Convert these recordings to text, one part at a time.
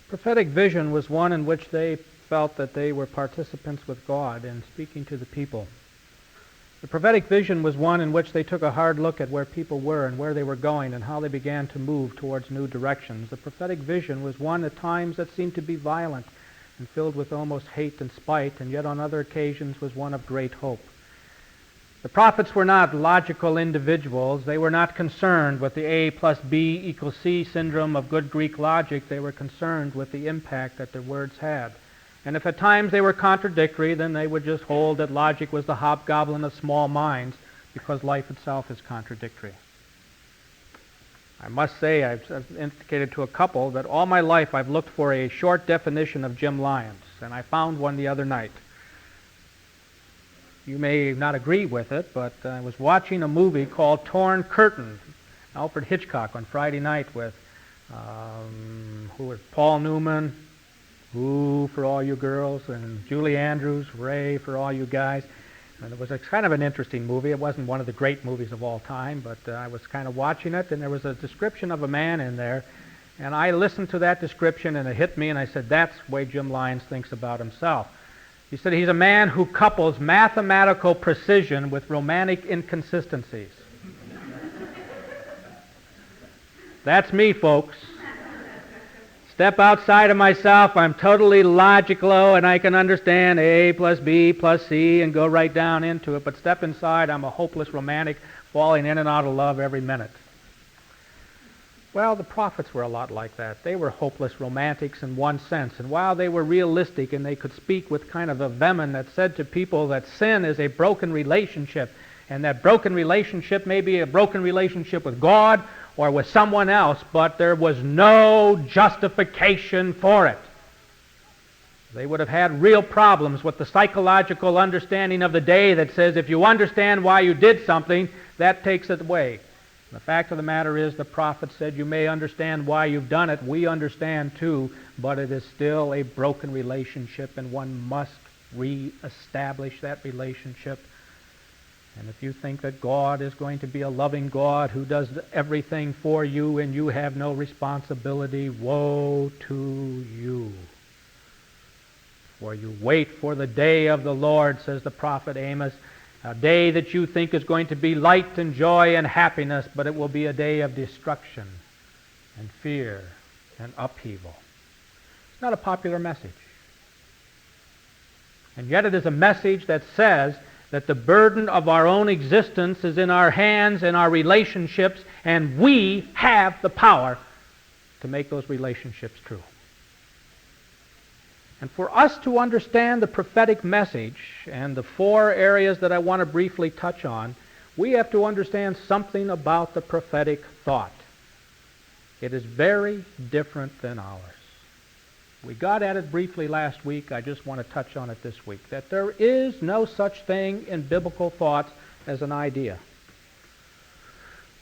Prophetic vision was one in which they felt that they were participants with God in speaking to the people. The prophetic vision was one in which they took a hard look at where people were and where they were going and how they began to move towards new directions. The prophetic vision was one at times that seemed to be violent and filled with almost hate and spite, and yet on other occasions was one of great hope. The prophets were not logical individuals. They were not concerned with the A plus B equals C syndrome of good Greek logic. They were concerned with the impact that their words had. And if at times they were contradictory, then they would just hold that logic was the hobgoblin of small minds because life itself is contradictory. I must say, I've indicated to a couple that all my life I've looked for a short definition of Jim Lyons, and I found one the other night. You may not agree with it, but I was watching a movie called Torn Curtain, Alfred Hitchcock, on Friday night with Paul Newman, Ooh for all you girls, and Julie Andrews, Ray for all you guys. And it was kind of an interesting movie. It wasn't one of the great movies of all time, but I was kind of watching it, and there was a description of a man in there, and I listened to that description, and it hit me, and I said, that's the way Jim Lyons thinks about himself. He said he's a man who couples mathematical precision with romantic inconsistencies. That's me, folks. Step outside of myself, I'm totally logical, and I can understand A plus B plus C and go right down into it. But step inside, I'm a hopeless romantic, falling in and out of love every minute. Well, the prophets were a lot like that. They were hopeless romantics in one sense. And while they were realistic and they could speak with kind of a venom that said to people that sin is a broken relationship, and that broken relationship may be a broken relationship with God or with someone else, but there was no justification for it. They would have had real problems with the psychological understanding of the day that says if you understand why you did something, that takes it away. The fact of the matter is the prophet said you may understand why you've done it. We understand too, but it is still a broken relationship, and one must re-establish that relationship. And if you think that God is going to be a loving God who does everything for you and you have no responsibility, woe to you. For you wait for the day of the Lord, says the prophet Amos, a day that you think is going to be light and joy and happiness, but it will be a day of destruction and fear and upheaval. It's not a popular message. And yet it is a message that says that the burden of our own existence is in our hands and our relationships, and we have the power to make those relationships true. And for us to understand the prophetic message and the four areas that I want to briefly touch on, we have to understand something about the prophetic thought. It is very different than ours. We got at it briefly last week. I just want to touch on it this week, that there is no such thing in biblical thought as an idea.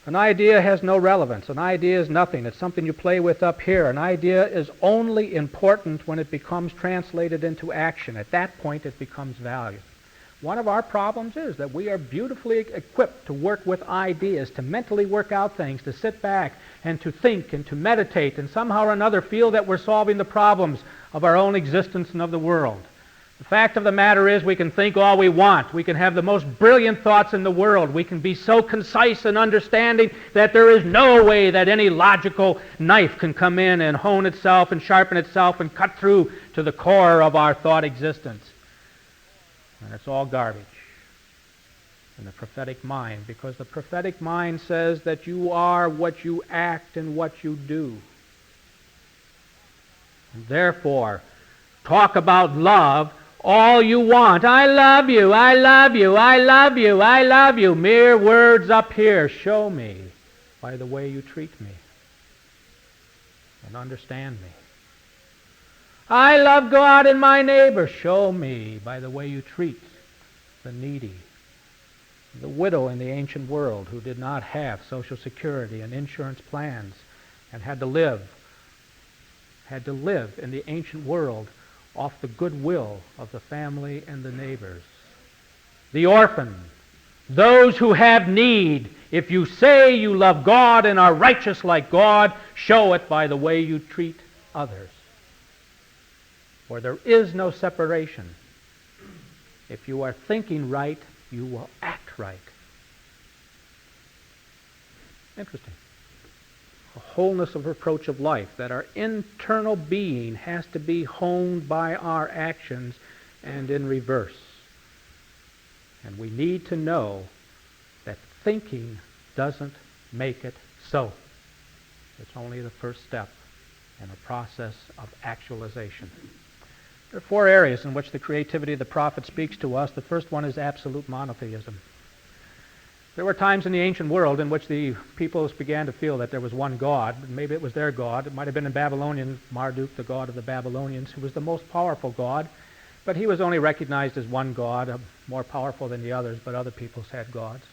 An idea has no relevance. An idea is nothing. It's something you play with up here. An idea is only important when it becomes translated into action. At that point, it becomes value. One of our problems is that we are beautifully equipped to work with ideas, to mentally work out things, to sit back and to think and to meditate and somehow or another feel that we're solving the problems of our own existence and of the world. The fact of the matter is we can think all we want. We can have the most brilliant thoughts in the world. We can be so concise and understanding that there is no way that any logical knife can come in and hone itself and sharpen itself and cut through to the core of our thought existence. And it's all garbage in the prophetic mind, because the prophetic mind says that you are what you act and what you do. And therefore, talk about love all you want. I love you, I love you, I love you, I love you. Mere words up here. Show me by the way you treat me and understand me. I love God and my neighbor. Show me by the way you treat the needy. The widow in the ancient world who did not have Social Security and insurance plans and had to live in the ancient world off the goodwill of the family and the neighbors. The orphan, those who have need. If you say you love God and are righteous like God, show it by the way you treat others. For there is no separation. If you are thinking right, you will act right. Interesting. A wholeness of approach of life, that our internal being has to be honed by our actions and in reverse. And we need to know that thinking doesn't make it so. It's only the first step in a process of actualization. There are 4 areas in which the creativity of the prophet speaks to us. The first one is absolute monotheism. There were times in the ancient world in which the peoples began to feel that there was one God. Maybe it was their God. It might have been in Babylonian, Marduk, the god of the Babylonians, who was the most powerful god. But he was only recognized as one God, more powerful than the others, but other peoples had gods.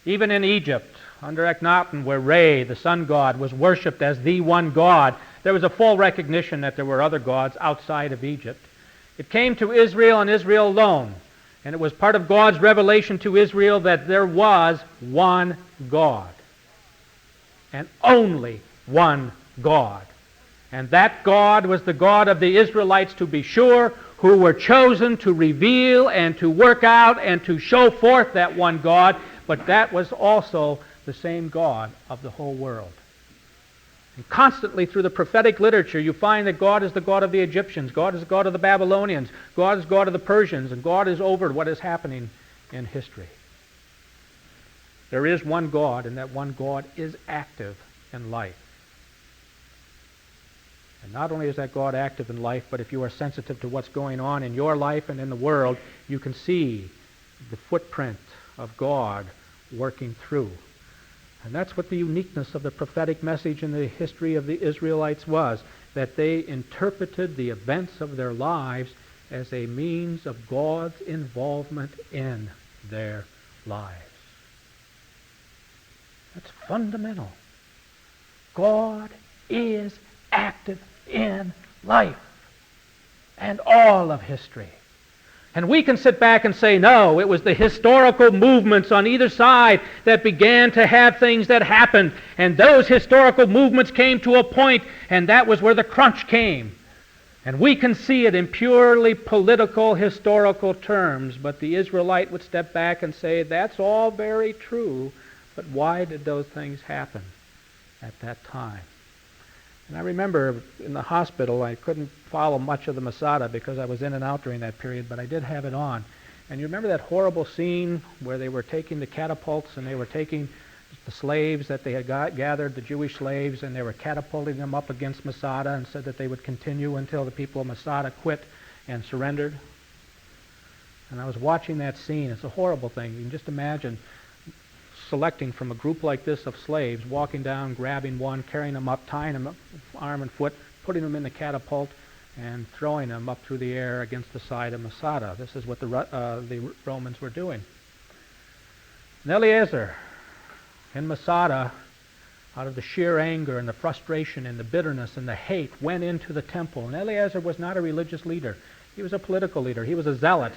Even in Egypt, under Akhenaten, where Re, the sun god, was worshipped as the one God, there was a full recognition that there were other gods outside of Egypt. It came to Israel and Israel alone, and it was part of God's revelation to Israel that there was one God, and only one God. And that God was the God of the Israelites, to be sure, who were chosen to reveal and to work out and to show forth that one God, but that was also the same God of the whole world. And constantly through the prophetic literature, you find that God is the God of the Egyptians, God is the God of the Babylonians, God is God of the Persians, and God is over what is happening in history. There is one God, and that one God is active in life. And not only is that God active in life, but if you are sensitive to what's going on in your life and in the world, you can see the footprint of God working through. And that's what the uniqueness of the prophetic message in the history of the Israelites was, that they interpreted the events of their lives as a means of God's involvement in their lives. That's fundamental. God is active in life and all of history. And we can sit back and say, no, it was the historical movements on either side that began to have things that happened. And those historical movements came to a point, and that was where the crunch came. And we can see it in purely political, historical terms. But the Israelite would step back and say, that's all very true, but why did those things happen at that time? And I remember in the hospital, I couldn't follow much of the Masada because I was in and out during that period, but I did have it on. And you remember that horrible scene where they were taking the catapults and they were taking the slaves that they had gathered, the Jewish slaves, and they were catapulting them up against Masada and said that they would continue until the people of Masada quit and surrendered. And I was watching that scene. It's a horrible thing. You can just imagine selecting from a group like this of slaves, walking down, grabbing one, carrying them up, tying them up arm and foot, putting them in the catapult, and throwing them up through the air against the side of Masada. This is what the Romans were doing. And Eleazar in Masada, out of the sheer anger and the frustration and the bitterness and the hate, went into the temple. And Eleazar was not a religious leader. He was a political leader. He was a zealot.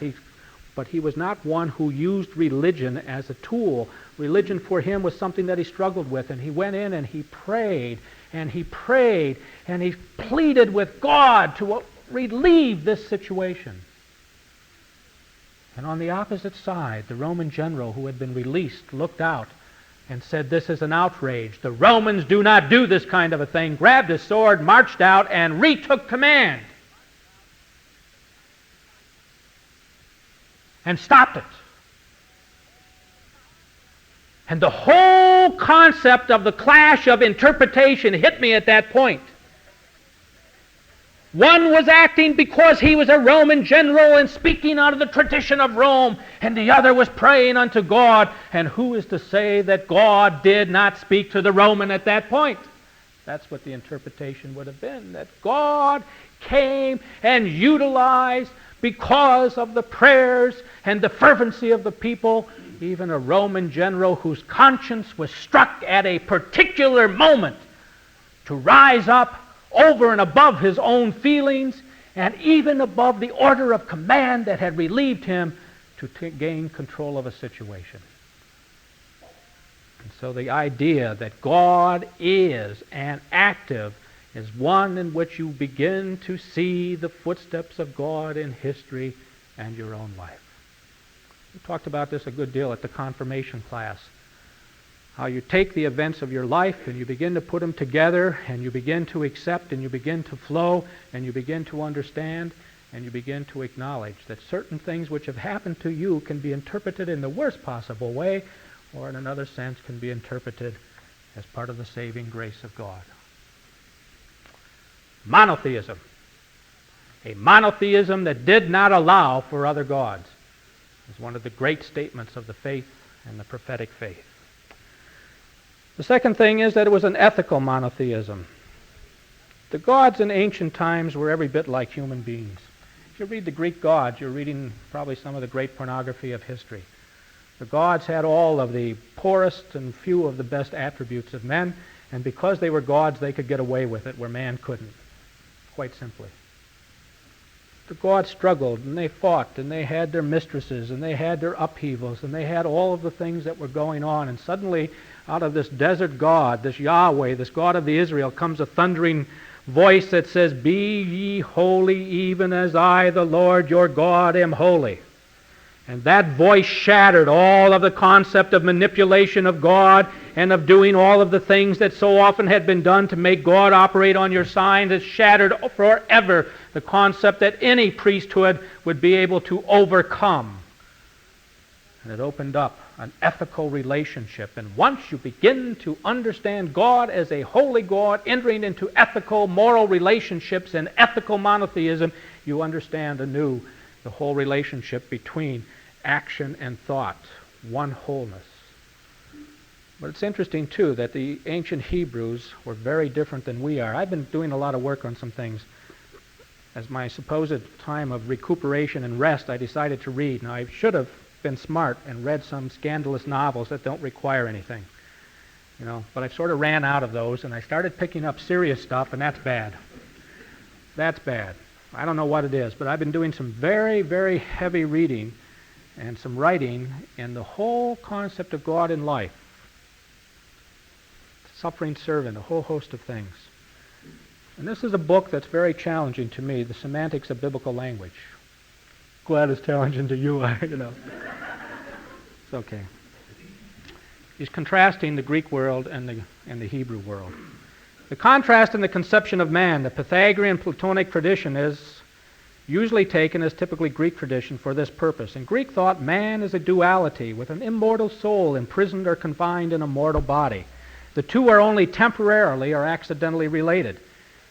But he was not one who used religion as a tool. Religion for him was something that he struggled with. And he went in and he prayed, and he prayed, and he pleaded with God to relieve this situation. And on the opposite side, the Roman general who had been released looked out and said, this is an outrage. The Romans do not do this kind of a thing. Grabbed his sword, marched out, and retook command. And stopped it. And the whole concept of the clash of interpretation hit me at that point. One was acting because he was a Roman general and speaking out of the tradition of Rome, and the other was praying unto God. And who is to say that God did not speak to the Roman at that point? That's what the interpretation would have been, that God came and utilized, because of the prayers and the fervency of the people, even a Roman general whose conscience was struck at a particular moment to rise up over and above his own feelings and even above the order of command that had relieved him to gain control of a situation. And so the idea that God is an active is one in which you begin to see the footsteps of God in history and your own life. We talked about this a good deal at the confirmation class. How you take the events of your life and you begin to put them together and you begin to accept and you begin to flow and you begin to understand and you begin to acknowledge that certain things which have happened to you can be interpreted in the worst possible way, or in another sense can be interpreted as part of the saving grace of God. Monotheism. A monotheism that did not allow for other gods is one of the great statements of the faith and the prophetic faith. The second thing is that it was an ethical monotheism. The gods in ancient times were every bit like human beings. If you read the Greek gods, you're reading probably some of the great pornography of history. The gods had all of the poorest and few of the best attributes of men, and because they were gods, they could get away with it where man couldn't, quite simply. The gods struggled, and they fought, and they had their mistresses, and they had their upheavals, and they had all of the things that were going on, and suddenly out of this desert God, this Yahweh, this God of the Israel, comes a thundering voice that says, "Be ye holy, even as I, the Lord your God, am holy." And that voice shattered all of the concept of manipulation of God and of doing all of the things that so often had been done to make God operate on your side. It shattered forever the concept that any priesthood would be able to overcome. And it opened up an ethical relationship. And once you begin to understand God as a holy God, entering into ethical, moral relationships and ethical monotheism, you understand anew the whole relationship between action and thought, one wholeness. But it's interesting, too, that the ancient Hebrews were very different than we are. I've been doing a lot of work on some things. As my supposed time of recuperation and rest, I decided to read. Now, I should have been smart and read some scandalous novels that don't require anything. But I sort of ran out of those, and I started picking up serious stuff, and that's bad. That's bad. I don't know what it is, but I've been doing some very, very heavy reading and some writing in the whole concept of God in life. Suffering servant, a whole host of things. And this is a book that's very challenging to me, The Semantics of Biblical Language. Glad it's challenging to you, It's okay. He's contrasting the Greek world and the Hebrew world. The contrast in the conception of man, the Pythagorean Platonic tradition, is usually taken as typically Greek tradition for this purpose. In Greek thought, man is a duality with an immortal soul imprisoned or confined in a mortal body. The two are only temporarily or accidentally related.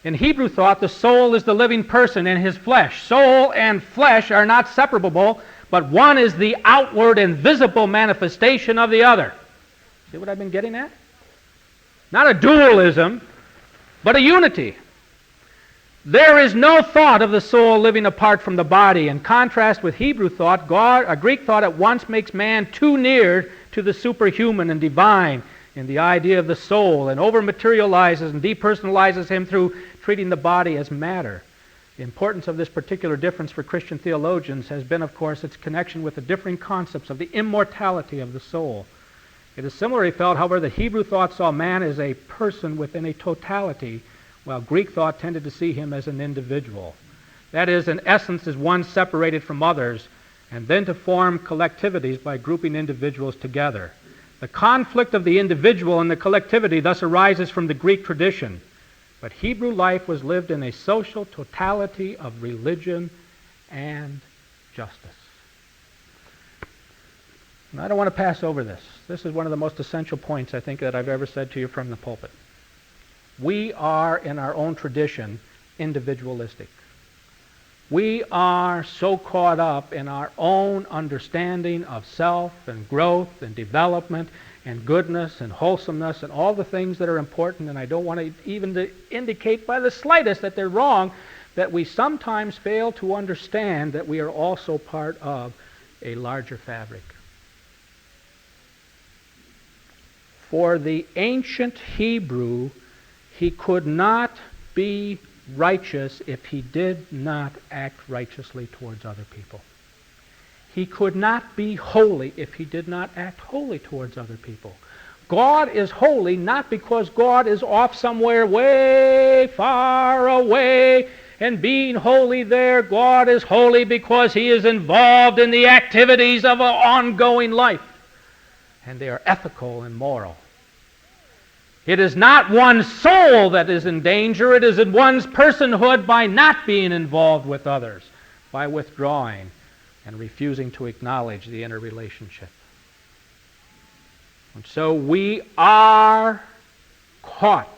In Hebrew thought, the soul is the living person in his flesh. Soul and flesh are not separable, but one is the outward and visible manifestation of the other. See what I've been getting at? Not a dualism, but a unity. There is no thought of the soul living apart from the body. In contrast with Hebrew thought, Greek thought at once makes man too near to the superhuman and divine in the idea of the soul, and over-materializes and depersonalizes him through treating the body as matter. The importance of this particular difference for Christian theologians has been, of course, its connection with the differing concepts of the immortality of the soul. It is similarly felt, however, that Hebrew thought saw man as a person within a totality, while Greek thought tended to see him as an individual. That is, in essence, as one separated from others, and then to form collectivities by grouping individuals together. The conflict of the individual and the collectivity thus arises from the Greek tradition. But Hebrew life was lived in a social totality of religion and justice. And I don't want to pass over this. This is one of the most essential points, I think, that I've ever said to you from the pulpit. We are, in our own tradition, individualistic. We are so caught up in our own understanding of self and growth and development and goodness and wholesomeness and all the things that are important, and I don't want to even indicate by the slightest that they're wrong, that we sometimes fail to understand that we are also part of a larger fabric. For the ancient Hebrew, he could not be righteous if he did not act righteously towards other people. He could not be holy if he did not act holy towards other people. God is holy not because God is off somewhere way far away and being holy there. God is holy because He is involved in the activities of an ongoing life. And they are ethical and moral. It is not one's soul that is in danger. It is in one's personhood by not being involved with others, by withdrawing and refusing to acknowledge the interrelationship. And so we are caught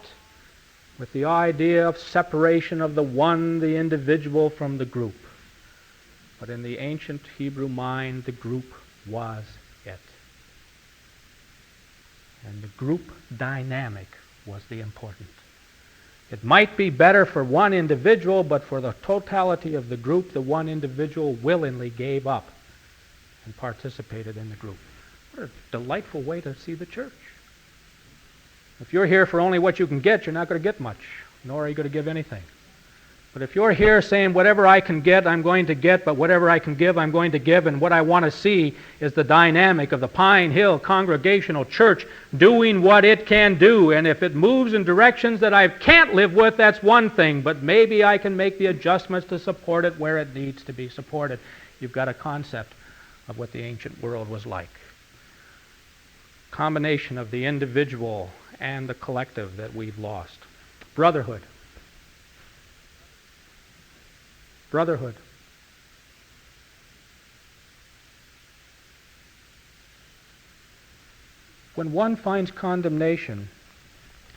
with the idea of separation of the one, the individual, from the group. But in the ancient Hebrew mind, the group was it. And the group dynamic was the important. It might be better for one individual, but for the totality of the group, the one individual willingly gave up and participated in the group. What a delightful way to see the church. If you're here for only what you can get, you're not going to get much, nor are you going to give anything. But if you're here saying, whatever I can get, I'm going to get, but whatever I can give, I'm going to give, and what I want to see is the dynamic of the Pine Hill Congregational Church doing what it can do, and if it moves in directions that I can't live with, that's one thing, but maybe I can make the adjustments to support it where it needs to be supported. You've got a concept of what the ancient world was like. Combination of the individual and the collective that we've lost. Brotherhood. Brotherhood. When one finds condemnation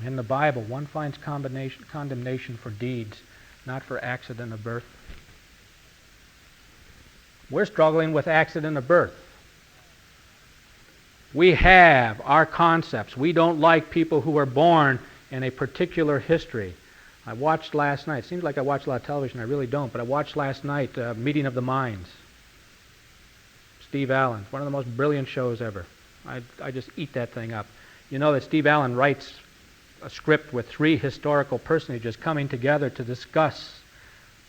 in the Bible, one finds condemnation for deeds, not for accident of birth. We're struggling with accident of birth. We have our concepts. We don't like people who are born in a particular history. I watched last night. It seems like I watch a lot of television. I really don't. But I watched last night Meeting of the Minds. Steve Allen. One of the most brilliant shows ever. I just eat that thing up. You know that Steve Allen writes a script with 3 historical personages coming together to discuss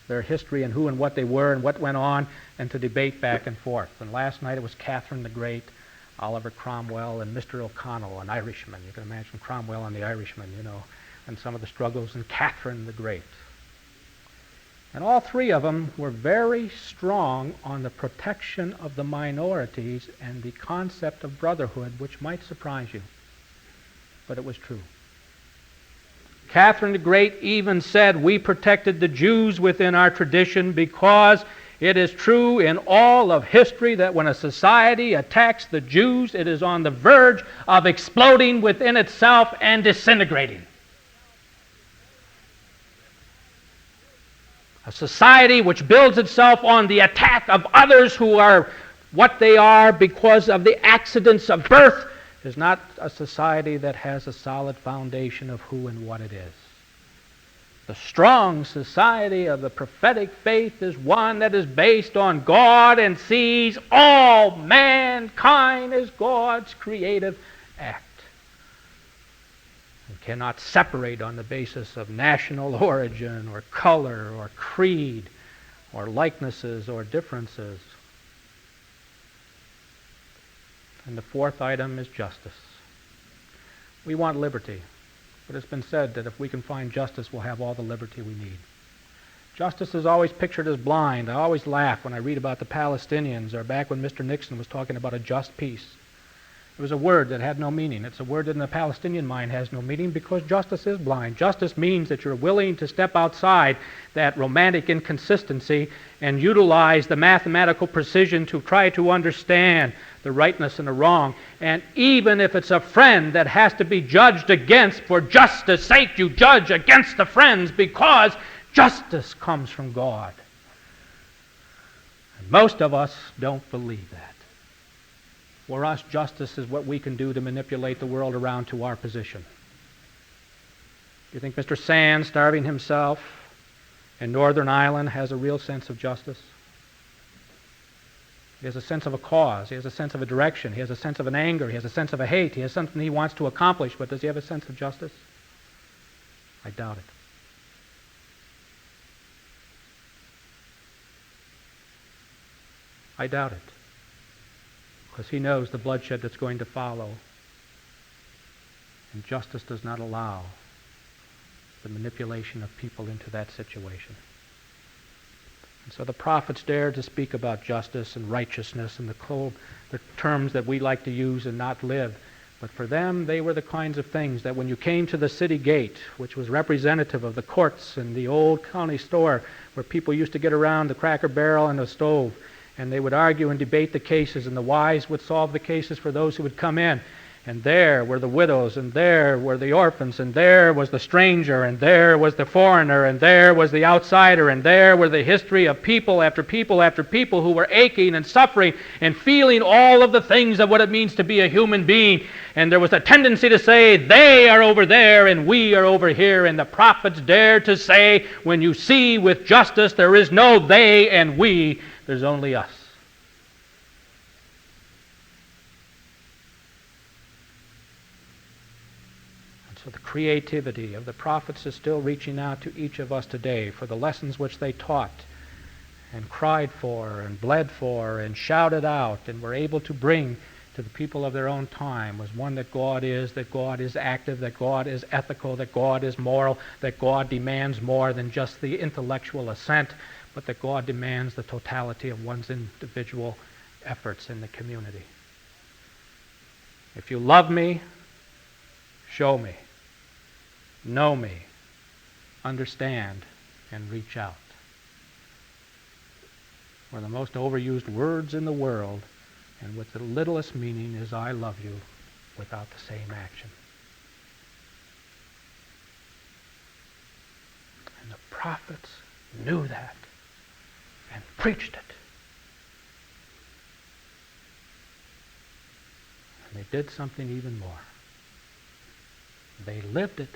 their history and who and what they were and what went on and to debate back and forth. And last night it was Catherine the Great, Oliver Cromwell, and Mr. O'Connell, an Irishman. You can imagine Cromwell and the Irishman, you know, and some of the struggles in Catherine the Great. And all 3 of them were very strong on the protection of the minorities and the concept of brotherhood, which might surprise you, but it was true. Catherine the Great even said, we protected the Jews within our tradition because it is true in all of history that when a society attacks the Jews, it is on the verge of exploding within itself and disintegrating. A society which builds itself on the attack of others who are what they are because of the accidents of birth is not a society that has a solid foundation of who and what it is. The strong society of the prophetic faith is one that is based on God and sees all mankind as God's creative act. And cannot separate on the basis of national origin or color or creed or likenesses or differences. And the 4th item is justice. We want liberty. But it's been said that if we can find justice, we'll have all the liberty we need. Justice is always pictured as blind. I always laugh when I read about the Palestinians or back when Mr. Nixon was talking about a just peace. It was a word that had no meaning. It's a word that in the Palestinian mind has no meaning because justice is blind. Justice means that you're willing to step outside that romantic inconsistency and utilize the mathematical precision to try to understand the rightness and the wrong. And even if it's a friend that has to be judged against, for justice' sake, you judge against the friends because justice comes from God. And most of us don't believe that. For us, justice is what we can do to manipulate the world around to our position. Do you think Mr. Sands, starving himself in Northern Ireland, has a real sense of justice? He has a sense of a cause. He has a sense of a direction. He has a sense of an anger. He has a sense of a hate. He has something he wants to accomplish, but does he have a sense of justice? I doubt it. I doubt it. Because he knows the bloodshed that's going to follow And justice does not allow the manipulation of people into that situation. And so the prophets dared to speak about justice and righteousness and the terms that we like to use and not live. But for them, they were the kinds of things that when you came to the city gate, which was representative of the courts and the old county store where people used to get around the Cracker Barrel and the stove, and they would argue and debate the cases, and the wise would solve the cases for those who would come in. And there were the widows, and there were the orphans, and there was the stranger, and there was the foreigner, and there was the outsider, and there were the history of people after people after people who were aching and suffering and feeling all of the things of what it means to be a human being. And there was a tendency to say, they are over there and we are over here. And the prophets dared to say, when you see with justice, there is no they and we, there's only us. So the creativity of the prophets is still reaching out to each of us today for the lessons which they taught and cried for and bled for and shouted out and were able to bring to the people of their own time was one that God is active, that God is ethical, that God is moral, that God demands more than just the intellectual assent, but that God demands the totality of one's individual efforts in the community. If you love me, show me. Know me, understand, and reach out. One of the most overused words in the world, and with the littlest meaning, is I love you without the same action. And the prophets knew that and preached it. And they did something even more. They lived it